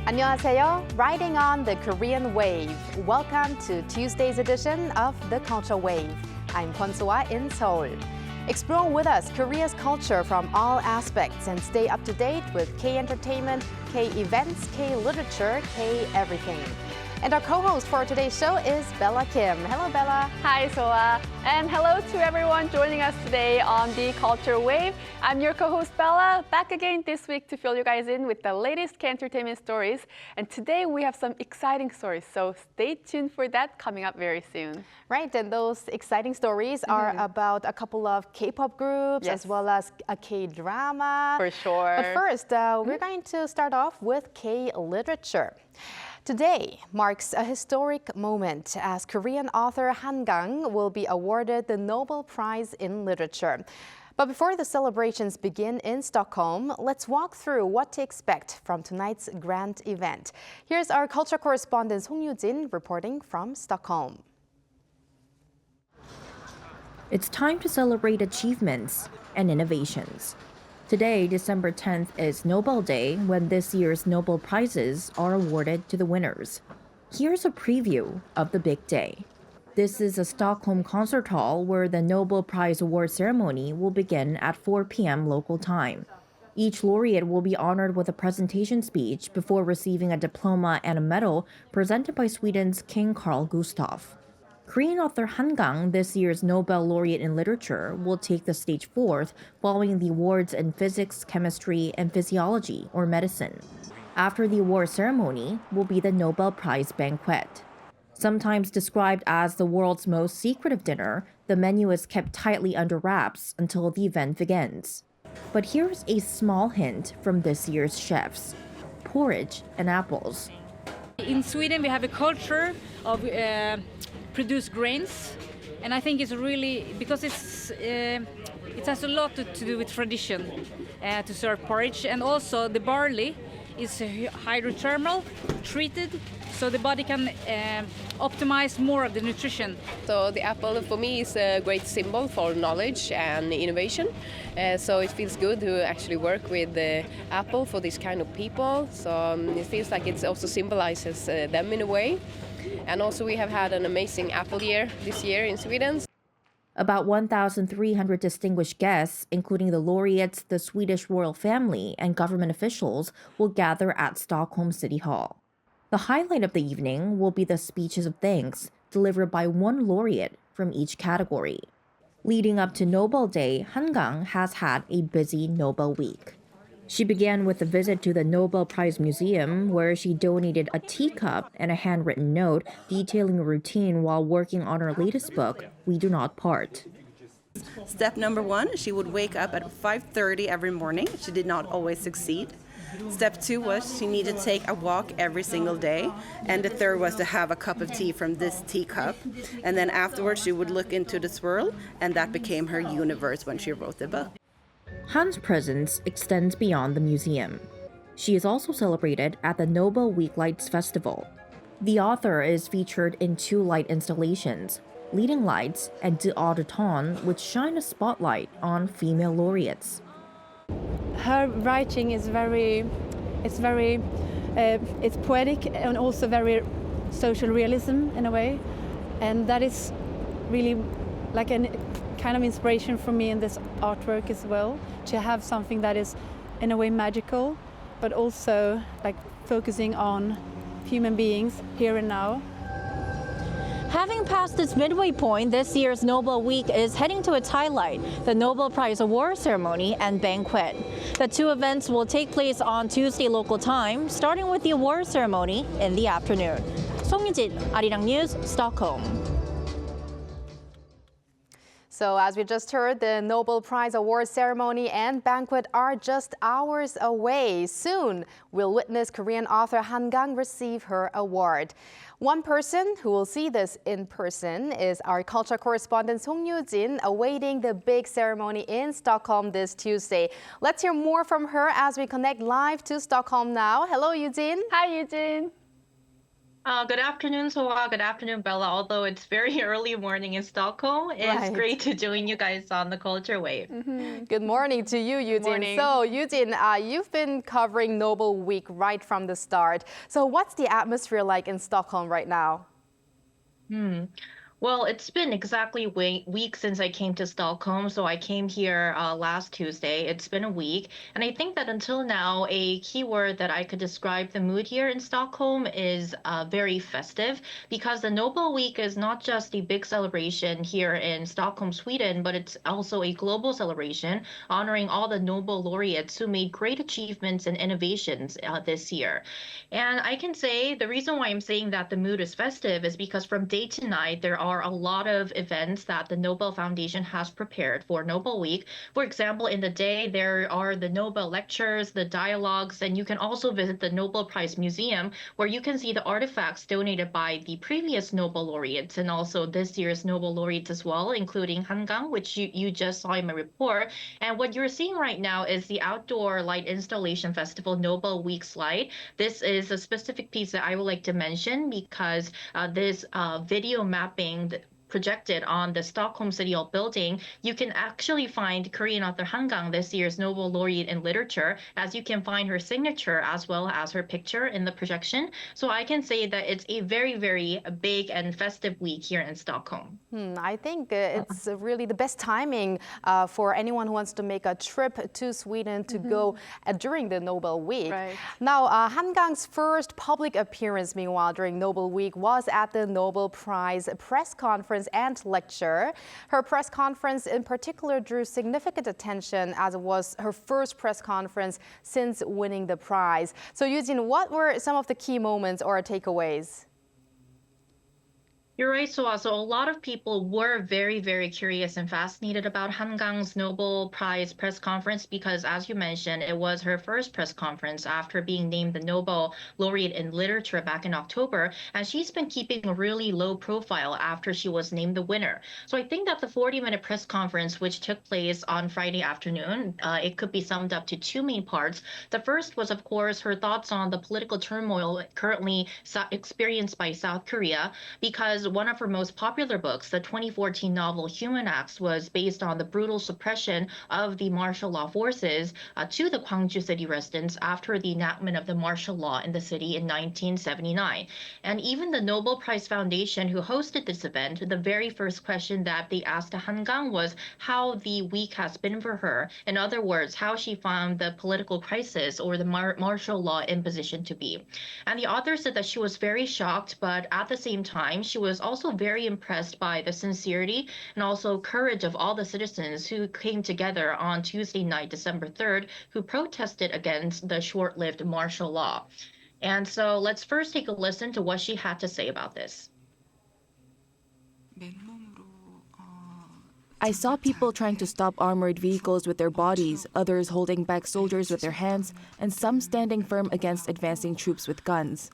안녕하세요. Riding on the Korean wave. Welcome to Tuesday's edition of the Culture Wave. I'm Kwon-Soa in Seoul. Explore with us Korea's culture from all aspects and stay up to date with K-entertainment, K-events, K-literature, K-everything. And our co-host for today's show is Bella Kim. Hello, Bella. Hi, Soa. And hello to everyone joining us today on the Culture Wave. I'm your co-host, Bella, back again this week to fill you guys in with the latest K-entertainment stories. And today we have some exciting stories, so stay tuned for that coming up very soon. Right, and those exciting stories are about a couple of K-pop groups as well as a K-drama. For sure. But first, we're going to start off with K-literature. Today marks a historic moment as Korean author Han Gang will be awarded the Nobel Prize in Literature. But before the celebrations begin in Stockholm, let's walk through what to expect from tonight's grand event. Here's our culture correspondent Song Yoo-jin reporting from Stockholm. It's time to celebrate achievements and innovations. Today, December 10th, is Nobel Day, when this year's Nobel Prizes are awarded to the winners. Here's a preview of the big day. This is a Stockholm concert hall where the Nobel Prize award ceremony will begin at 4 p.m. local time. Each laureate will be honored with a presentation speech before receiving a diploma and a medal presented by Sweden's King Carl Gustaf. Korean author Han Gang, this year's Nobel laureate in literature, will take the stage fourth following the awards in physics, chemistry, and physiology or medicine. After the award ceremony will be the Nobel Prize banquet. Sometimes described as the world's most secretive dinner, the menu is kept tightly under wraps until the event begins. But here's a small hint from this year's chefs: porridge and apples. In Sweden, we have a culture of produce grains, and I think it's really because it has a lot to do with tradition to serve porridge, and also the barley is hydrothermal treated, so the body can optimize more of the nutrition. So the apple for me is a great symbol for knowledge and innovation. So it feels good to actually work with the apple for this kind of people. So it feels like it also symbolizes them in a way. And also we have had an amazing apple year this year in Sweden. About 1,300 distinguished guests, including the laureates, the Swedish royal family, and government officials, will gather at Stockholm City Hall. The highlight of the evening will be the speeches of thanks delivered by one laureate from each category. Leading up to Nobel Day, Han Gang has had a busy Nobel week. She began with a visit to the Nobel Prize Museum, where she donated a teacup and a handwritten note detailing a routine while working on her latest book, We Do Not Part. Step number one, she would wake up at 5:30 every morning. She did not always succeed. Step two was she needed to take a walk every single day. And the third was to have a cup of tea from this teacup. And then afterwards she would look into the swirl, and that became her universe when she wrote the book. Han's presence extends beyond the museum. She is also celebrated at the Nobel Week Lights Festival. The author is featured in 2 light installations, Leading Lights and De Auditon, which shine a spotlight on female laureates. Her writing is it's poetic and also very social realism in a way, and that is really like a kind of inspiration for me in this artwork as well, to have something that is in a way magical, but also like focusing on human beings here and now. Having passed its midway point, this year's Nobel Week is heading to its highlight, the Nobel Prize award ceremony and banquet. The 2 events will take place on Tuesday local time, starting with the award ceremony in the afternoon. Song Yoo-jin, Arirang News, Stockholm. So as we just heard, the Nobel Prize award ceremony and banquet are just hours away. Soon, we'll witness Korean author Han Gang receive her award. One person who will see this in person is our culture correspondent Song Yoo-jin, awaiting the big ceremony in Stockholm this Tuesday. Let's hear more from her as we connect live to Stockholm now. Hello, Yoo-jin. Hi, Eugene. Good afternoon, Soa. Good afternoon, Bella. Although it's very early morning in Stockholm, it's Right. great to join you guys on the Culture Wave. Good morning to you, Eugene. morning. So, Eugene, you've been covering Nobel Week right from the start. So, what's the atmosphere like in Stockholm right now? Well, it's been exactly a week since I came to Stockholm. So I came here last Tuesday. It's been a week. And I think that until now, a key word that I could describe the mood here in Stockholm is very festive, because the Nobel Week is not just a big celebration here in Stockholm, Sweden, but it's also a global celebration honoring all the Nobel laureates who made great achievements and innovations this year. And I can say the reason why I'm saying that the mood is festive is because from day to night, there are a lot of events that the Nobel Foundation has prepared for Nobel Week. For example, in the day, there are the Nobel lectures, the dialogues, and you can also visit the Nobel Prize Museum, where you can see the artifacts donated by the previous Nobel laureates and also this year's Nobel laureates as well, including Hangang, which you just saw in my report. And what you're seeing right now is the Outdoor Light Installation Festival Nobel Week slide. This is a specific piece that I would like to mention because this video mapping projected on the Stockholm City Hall building, you can actually find Korean author Hangang, this year's Nobel laureate in literature, as you can find her signature as well as her picture in the projection. So I can say that it's a very, very big and festive week here in Stockholm. I think it's really the best timing for anyone who wants to make a trip to Sweden to go during the Nobel Week. Right. Now, Hangang's first public appearance, meanwhile, during Nobel Week was at the Nobel Prize press conference and lecture. Her press conference in particular drew significant attention as it was her first press conference since winning the prize. So, Eugene, what were some of the key moments or takeaways? You're right, Soa. So a lot of people were very, very curious and fascinated about Hangang's Nobel Prize press conference because, as you mentioned, it was her first press conference after being named the Nobel laureate in literature back in October. And she's been keeping a really low profile after she was named the winner. So I think that the 40-minute press conference, which took place on Friday afternoon, it could be summed up to two main parts. The first was, of course, her thoughts on the political turmoil currently experienced by South Korea, because one of her most popular books, the 2014 novel Human Acts, was based on the brutal suppression of the martial law forces to the Gwangju city residents after the enactment of the martial law in the city in 1979. And even the Nobel Prize Foundation, who hosted this event, the very first question that they asked Hangang was how the week has been for her. In other words, how she found the political crisis or the martial law imposition to be. And the author said that she was very shocked, but at the same time, she was also very impressed by the sincerity and also courage of all the citizens who came together on Tuesday night, December 3rd, who protested against the short-lived martial law. And so let's first take a listen to what she had to say about this. I saw people trying to stop armored vehicles with their bodies, others holding back soldiers with their hands, and some standing firm against advancing troops with guns.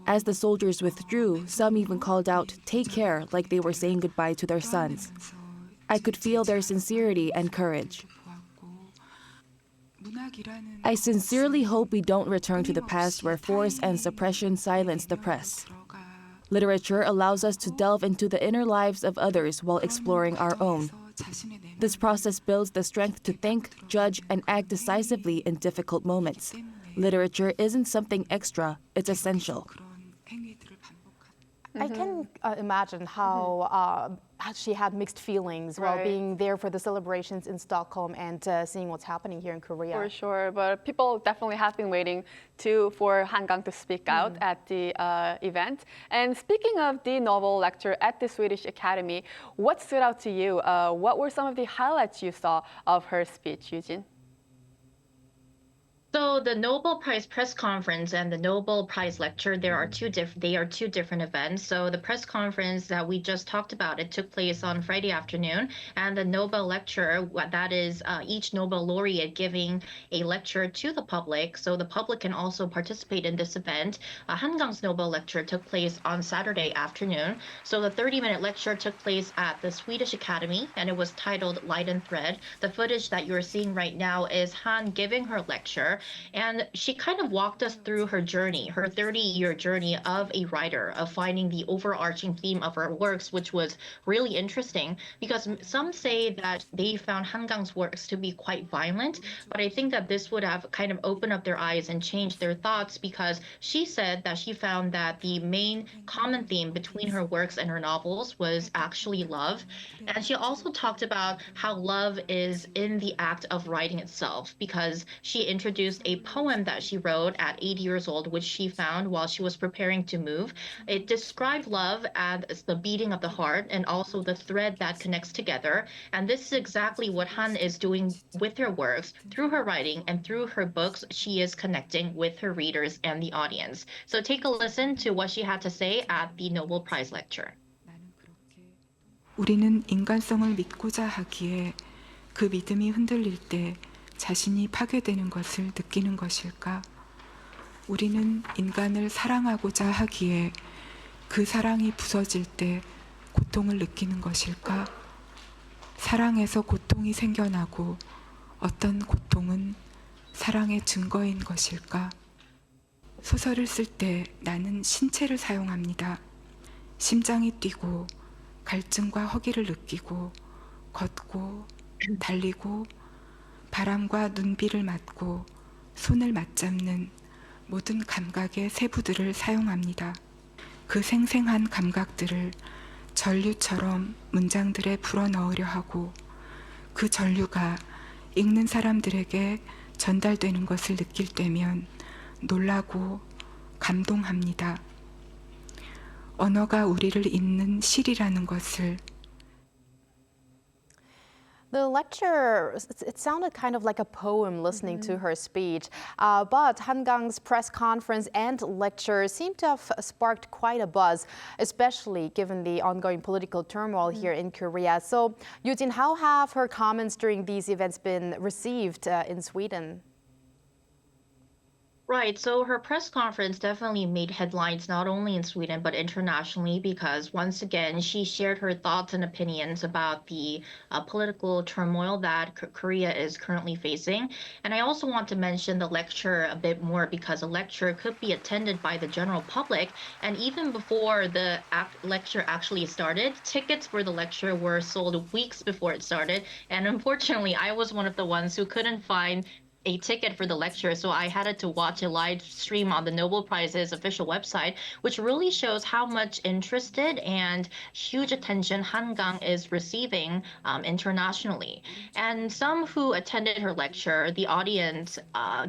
As the soldiers withdrew, some even called out, "Take care," like they were saying goodbye to their sons. I could feel their sincerity and courage. I sincerely hope we don't return to the past where force and suppression silence the press. Literature allows us to delve into the inner lives of others while exploring our own. This process builds the strength to think, judge, and act decisively in difficult moments. Literature isn't something extra, it's essential. I can imagine how she had mixed feelings while being there for the celebrations in Stockholm and seeing what's happening here in Korea. For sure, but people definitely have been waiting for Hangang to speak out at the event. And speaking of the Nobel lecture at the Swedish Academy, what stood out to you? What were some of the highlights you saw of her speech, Eugene? So the Nobel Prize press conference and the Nobel Prize lecture, they are two different events. So the press conference that we just talked about, it took place on Friday afternoon, and the Nobel lecture, that is each Nobel laureate giving a lecture to the public, so the public can also participate in this event. Hangang's Nobel lecture took place on Saturday afternoon. So the 30-minute lecture took place at the Swedish Academy, and it was titled Light and Thread. The footage that you're seeing right now is Han giving her lecture. And she kind of walked us through her journey, her 30-year journey of a writer, of finding the overarching theme of her works, which was really interesting because some say that they found Hangang's works to be quite violent, but I think that this would have kind of opened up their eyes and changed their thoughts because she said that she found that the main common theme between her works and her novels was actually love. And she also talked about how love is in the act of writing itself because she introduced a poem that she wrote at 80 years old, which she found while she was preparing to move. It described love as the beating of the heart and also the thread that connects together. And this is exactly what Han is doing with her works. Through her writing and through her books, she is connecting with her readers and the audience. So take a listen to what she had to say at the Nobel Prize lecture. 우리는 인간성을 믿고자 하기에 그 믿음이 흔들릴 때 자신이 파괴되는 것을 느끼는 것일까? 우리는 인간을 사랑하고자 하기에 그 사랑이 부서질 때 고통을 느끼는 것일까? 사랑에서 고통이 생겨나고 어떤 고통은 사랑의 증거인 것일까? 소설을 쓸 때 나는 신체를 사용합니다. 심장이 뛰고 갈증과 허기를 느끼고 걷고 달리고 바람과 눈비를 맞고 손을 맞잡는 모든 감각의 세부들을 사용합니다. 그 생생한 감각들을 전류처럼 문장들에 불어넣으려 하고 그 전류가 읽는 사람들에게 전달되는 것을 느낄 때면 놀라고 감동합니다. 언어가 우리를 잇는 실이라는 것을 The lecture, it sounded kind of like a poem listening to her speech, but Hangang's press conference and lecture seemed to have sparked quite a buzz, especially given the ongoing political turmoil here in Korea. So, Yujin, how have her comments during these events been received in Sweden? Right. So her press conference definitely made headlines not only in Sweden but internationally because once again she shared her thoughts and opinions about the political turmoil that Korea is currently facing. And I also want to mention the lecture a bit more because a lecture could be attended by the general public. And even before the lecture actually started, tickets for the lecture were sold weeks before it started. And unfortunately, I was one of the ones who couldn't find a ticket for the lecture, so I had to watch a live stream on the Nobel Prize's official website, which really shows how much interested and huge attention Hangang is receiving internationally. And some who attended her lecture, the audience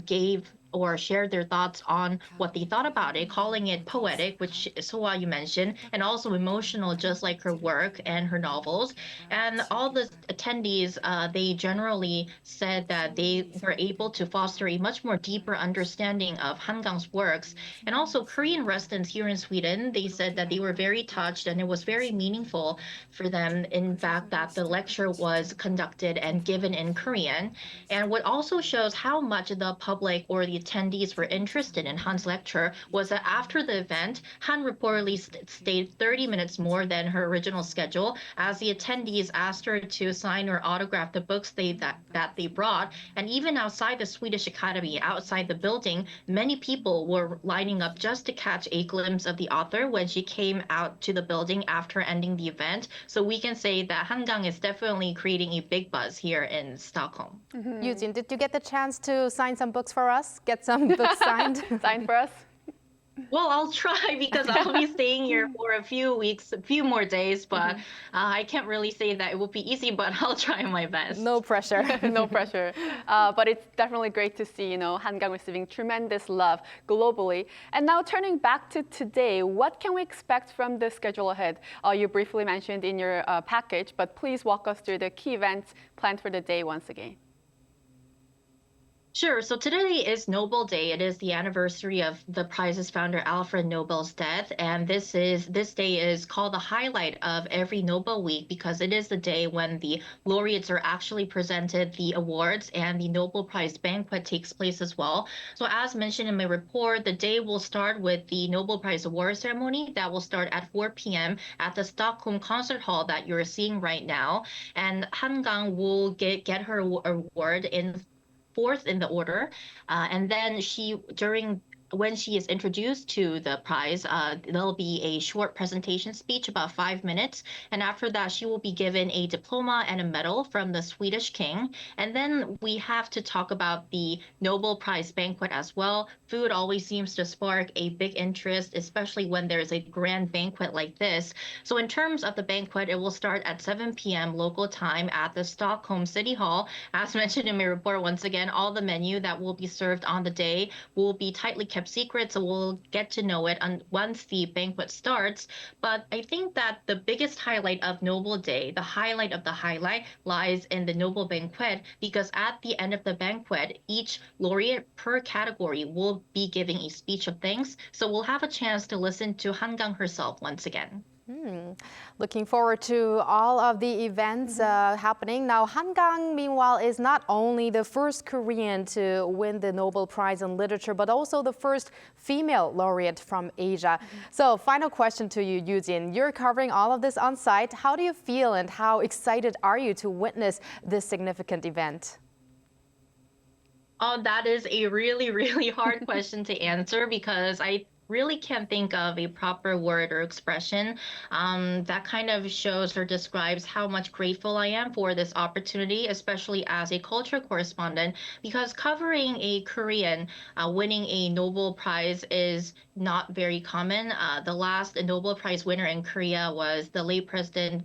gave or shared their thoughts on what they thought about it, calling it poetic, which Soa you mentioned, and also emotional, just like her work and her novels. And all the attendees, they generally said that they were able to foster a much more deeper understanding of Hangang's works. And also Korean residents here in Sweden, they said that they were very touched and it was very meaningful for them, in fact, that the lecture was conducted and given in Korean. And what also shows how much the public or the attendees were interested in Han's lecture was that after the event, Han reportedly stayed 30 minutes more than her original schedule as the attendees asked her to sign or autograph the books that they brought. And even outside the Swedish Academy, outside the building, many people were lining up just to catch a glimpse of the author when she came out to the building after ending the event. So we can say that Hangang is definitely creating a big buzz here in Stockholm. Yujin, did you get the chance to sign some books for us? Get some books signed? Signed for us? Well, I'll try because I'll be staying here for a few weeks, a few more days, but I can't really say that it will be easy, but I'll try my best. No pressure. No pressure. But it's definitely great to see, Hangang receiving tremendous love globally. And now turning back to today, what can we expect from the schedule ahead? You briefly mentioned in your package, but please walk us through the key events planned for the day once again. Sure. So today is Nobel Day. It is the anniversary of the prize's founder Alfred Nobel's death, and this day is called the highlight of every Nobel week because it is the day when the laureates are actually presented the awards and the Nobel Prize banquet takes place as well. So as mentioned in my report, the day will start with the Nobel Prize award ceremony that will start at 4 p.m. at the Stockholm concert hall that you're seeing right now, and Hangang will get her award in fourth in the order. And then when she is introduced to the prize, there'll be a short presentation speech, about 5 minutes. And after that, she will be given a diploma and a medal from the Swedish king. And then we have to talk about the Nobel Prize banquet as well. Food always seems to spark a big interest, especially when there's a grand banquet like this. So in terms of the banquet, it will start at 7 p.m. local time at the Stockholm City Hall. As mentioned in my report, once again, all the menu that will be served on the day will be tightly kept secret, so we'll get to know it once the banquet starts. But I think that the biggest highlight of Nobel Day, the highlight of the highlight, lies in the Nobel Banquet, because at the end of the banquet, each laureate per category will be giving a speech of thanks. So we'll have a chance to listen to Hangang herself once again. Looking forward to all of the events happening. Now, Hangang, meanwhile, is not only the first Korean to win the Nobel Prize in Literature, but also the first female laureate from Asia. So, final question to you, Yujin. You're covering all of this on site. How do you feel and how excited are you to witness this significant event? Oh, that is a really, really hard question to answer, because I really can't think of a proper word or expression that kind of shows or describes how much grateful I am for this opportunity, especially as a culture correspondent, because covering a Korean winning a Nobel Prize is not very common. The last Nobel Prize winner in Korea was the late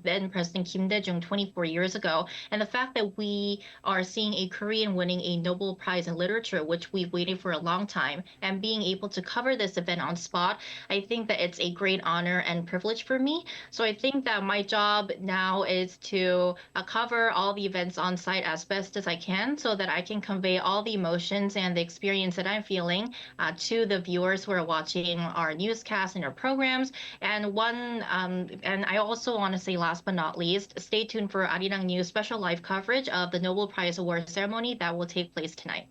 then President Kim Dae-jung 24 years ago. And the fact that we are seeing a Korean winning a Nobel Prize in Literature, which we've waited for a long time, and being able to cover this event on spot, I think that it's a great honor and privilege for me. So I think that my job now is to cover all the events on site as best as I can, so that I can convey all the emotions and the experience that I'm feeling to the viewers who are watching our newscasts and our programs. And I also want to say, last but not least, stay tuned for Arirang News special live coverage of the Nobel Prize Award ceremony that will take place tonight.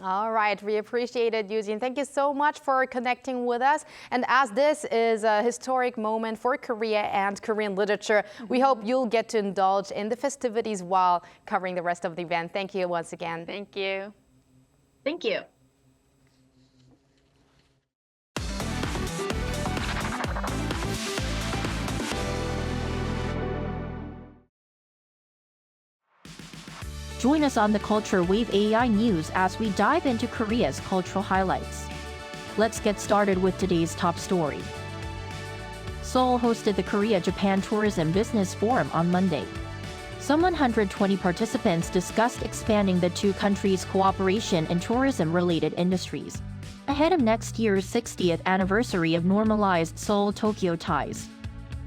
All right, we appreciate it, Yujin. Thank you so much for connecting with us. And as this is a historic moment for Korea and Korean literature, we hope you'll get to indulge in the festivities while covering the rest of the event. Thank you once again. Thank you. Thank you. Join us on the Culture Wave AI News as we dive into Korea's cultural highlights. Let's get started with today's top story. Seoul hosted the Korea-Japan Tourism Business Forum on Monday. Some 120 participants discussed expanding the two countries' cooperation in tourism-related industries, ahead of next year's 60th anniversary of normalized Seoul-Tokyo ties.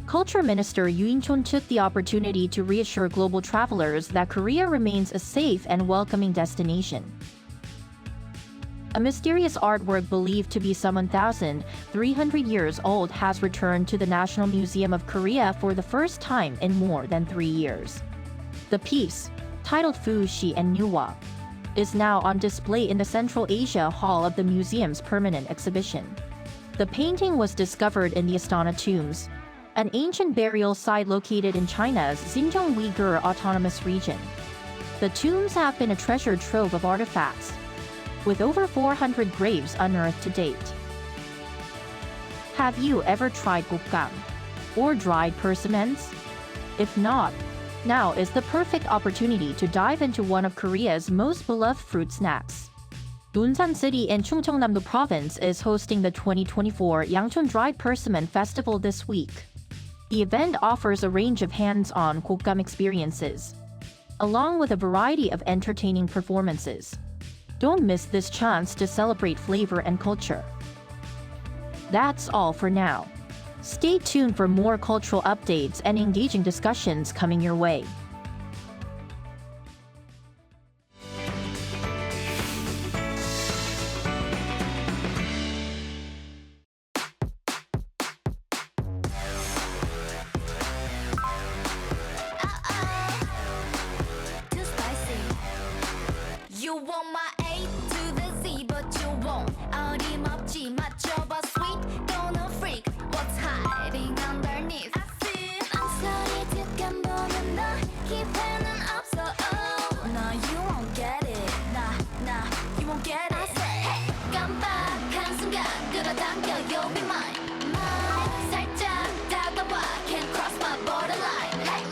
Culture Minister Yoo In-chon took the opportunity to reassure global travelers that Korea remains a safe and welcoming destination. A mysterious artwork believed to be some 1,300 years old has returned to the National Museum of Korea for the first time in more than 3 years. The piece, titled Fu Shi and Nuwa, is now on display in the Central Asia Hall of the museum's permanent exhibition. The painting was discovered in the Astana Tombs, an ancient burial site located in China's Xinjiang Uyghur Autonomous Region. The tombs have been a treasure trove of artifacts, with over 400 graves unearthed to date. Have you ever tried gukgang, or dried persimmons? If not, now is the perfect opportunity to dive into one of Korea's most beloved fruit snacks. Yonsan City in Chungcheongnam-do Province is hosting the 2024 Yangchon Dried Persimmon Festival this week. The event offers a range of hands-on gukgang experiences, along with a variety of entertaining performances. Don't miss this chance to celebrate flavor and culture. That's all for now. Stay tuned for more cultural updates and engaging discussions coming your way. You want my A to the Z, but you won't. 어림없지 맞춰봐 sweet, gonna freak. What's hiding underneath? I see 망설이 득한 보면 너 기회는 없어. Oh, no, you won't get it. Nah, won't get it. I say, hey, 깜빡한 순간 끌어당겨, you'll be mine. Mine. 살짝 다가와, can't cross my borderline. Hey.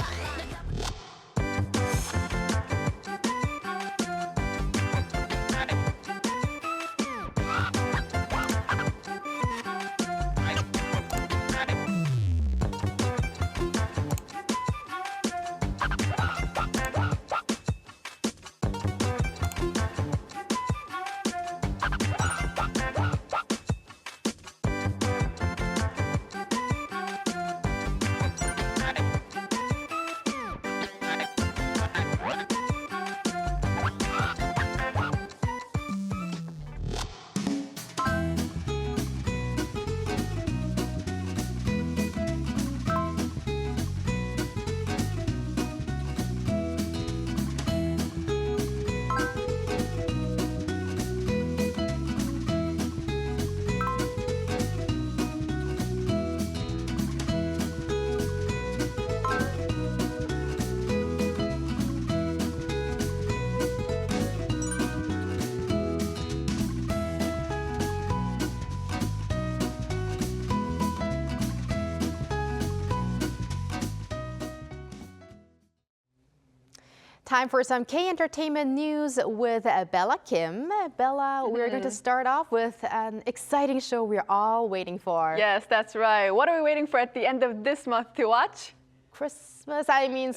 Time for some K-entertainment news with Bella Kim. Bella, we're going to start off with an exciting show we're all waiting for. Yes, that's right. What are we waiting for at the end of this month to watch? Squid Game?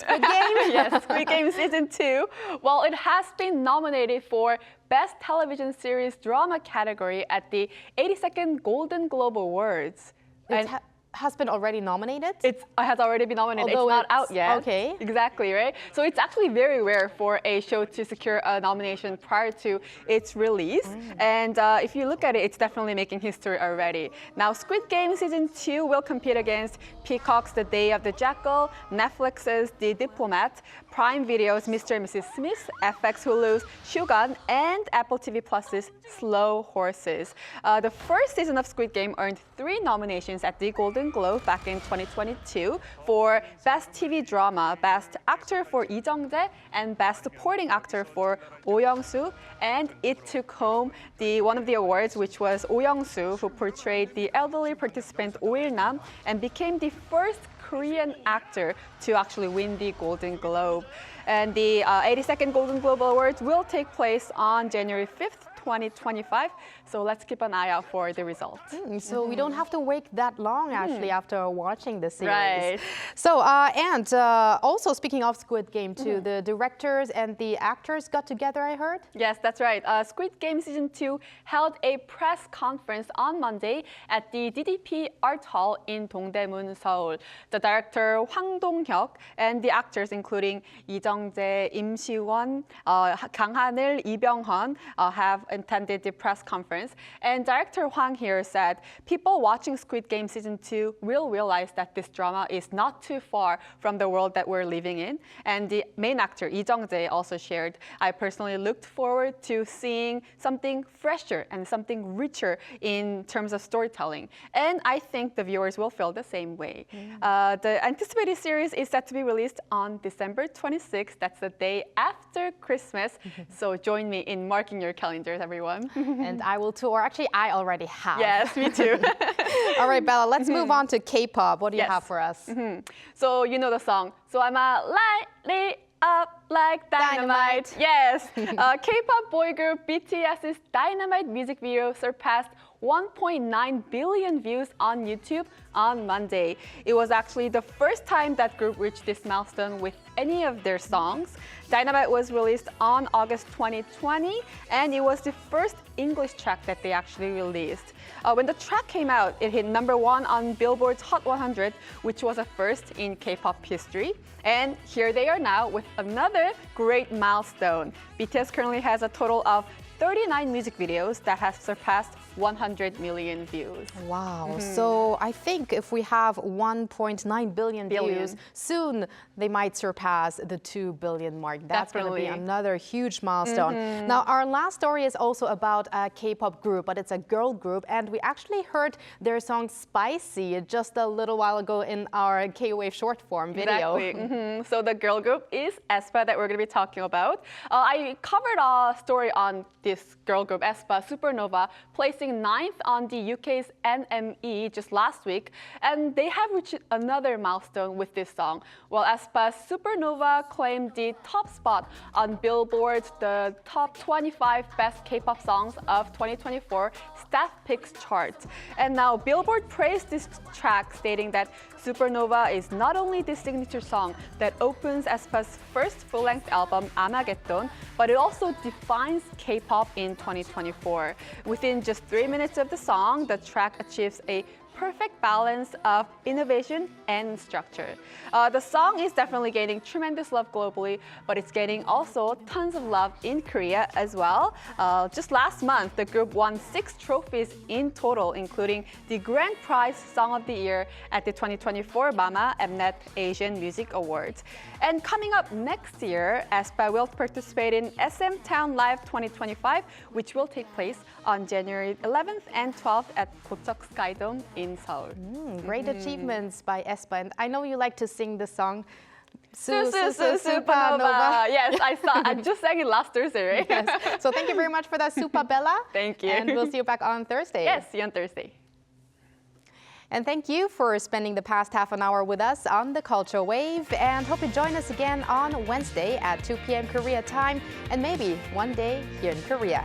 Yes, Squid Game Season 2. Well, it has been nominated for Best Television Series Drama category at the 82nd Golden Globe Awards. It has been already nominated? It has already been nominated. Although it's not out yet. Okay. Exactly, right? So it's actually very rare for a show to secure a nomination prior to its release. And if you look at it, it's definitely making history already. Now, Squid Game Season 2 will compete against Peacock's The Day of the Jackal, Netflix's The Diplomat, Prime Video's Mr. and Mrs. Smith, FX Hulu's Shogun, and Apple TV Plus's Slow Horses. The first season of Squid Game earned 3 nominations at the Golden Globe back in 2022 for Best TV Drama, Best Actor for Lee Jung-jae, and Best Supporting Actor for Oh Young-soo. And it took home one of the awards, which was Oh Young-soo, who portrayed the elderly participant Oh Il-nam and became the first Korean actor to actually win the Golden Globe. And the 82nd Golden Globe Awards will take place on January 5th, 2025. So let's keep an eye out for the results. So we don't have to wait that long actually after watching the series. Right. So and also speaking of Squid Game too, the directors and the actors got together, I heard? Yes, that's right. Squid Game Season 2 held a press conference on Monday at the DDP Art Hall in Dongdaemun, Seoul. The director Hwang Dong-hyuk and the actors including Lee Jung-jae, Im Si-won, Kang Han-il, Lee Byung-hun have attended the press conference. And director Hwang here said, people watching Squid Game Season 2 will realize that this drama is not too far from the world that we're living in. And the main actor, Lee Jung-jae, also shared, I personally looked forward to seeing something fresher and something richer in terms of storytelling. And I think the viewers will feel the same way. The anticipated series is set to be released on December 26th. That's the day after Christmas. So join me in marking your calendars, everyone. And I will too, or actually I already have. Yes, me too. All right, Bella, let's move on to K-pop. What do you have for us? So you know the song. So I'm a lightly up like dynamite. Yes. K-pop boy group BTS's Dynamite music video surpassed 1.9 billion views on YouTube on Monday. It was actually the first time that group reached this milestone with any of their songs. Dynamite was released on August 2020, and it was the first English track that they actually released. When the track came out, it hit #1 on Billboard's Hot 100, which was a first in K-pop history. And here they are now with another great milestone. BTS currently has a total of 39 music videos that have surpassed 100 million views. Wow. So I think if we have 1.9 billion views, soon they might surpass the 2 billion mark. That's going to be another huge milestone. Now, our last story is also about a K-pop group, but it's a girl group. And we actually heard their song Spicy just a little while ago in our K-Wave short form video. Exactly. So the girl group is aespa that we're going to be talking about. I covered a story on this girl group aespa Supernova, placing 9th on the UK's NME just last week, and they have reached another milestone with this song. While aespa Supernova claimed the top spot on Billboard's the top 25 best K-pop songs of 2024 Stat Picks chart. And now Billboard praised this track, stating that Supernova is not only the signature song that opens aespa's first full-length album, Armageddon, but it also defines K-pop in 2024. Within just 3 minutes of the song, the track achieves a perfect balance of innovation and structure. The song is definitely gaining tremendous love globally, but it's gaining also tons of love in Korea as well. Just last month, the group won 6 trophies in total, including the Grand Prize Song of the Year at the 2024 Mama Mnet Asian Music Awards. And coming up next year, aespa will participate in SM Town Live 2025, which will take place on January 11th and 12th at Gocheok Skydome in Seoul. Great achievements by aespa. And I know you like to sing the song Supernova. Yes, I just sang it last Thursday, right? Yes. So thank you very much for that, Supa Bella. Thank you. And we'll see you back on Thursday. Yes, see you on Thursday. And thank you for spending the past half an hour with us on the Culture Wave, and hope you join us again on Wednesday at 2 p.m. Korea time, and maybe one day here in Korea.